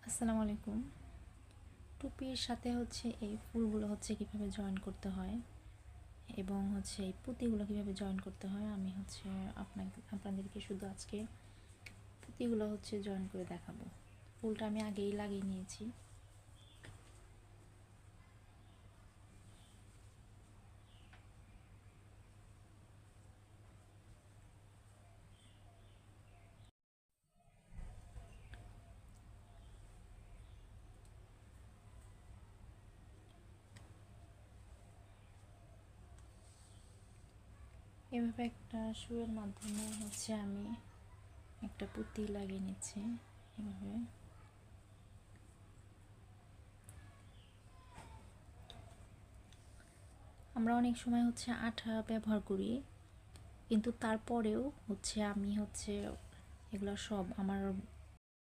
আসসালামু আলাইকুম। টুপির সাথে হচ্ছে এই ফুলগুলো হচ্ছে কিভাবে জয়েন করতে হয় এবং হচ্ছে এই পুঁতিগুলো কিভাবে জয়েন করতে হয় আমি হচ্ছে আপনাদেরকে শুধু আজকে পুঁতিগুলো হচ্ছে জয়েন করে দেখাবো। ফুলটা আমি আগেই লাগিয়ে নিয়েছি। এভাবে একটা সুয়ের মাধ্যমে হচ্ছে আমি একটা পুঁতি লাগিয়ে নিচ্ছি। এভাবে আমরা অনেক সময় হচ্ছে আঠা ব্যবহার করি, কিন্তু তারপরেও হচ্ছে আমি হচ্ছে এগুলো সব আমার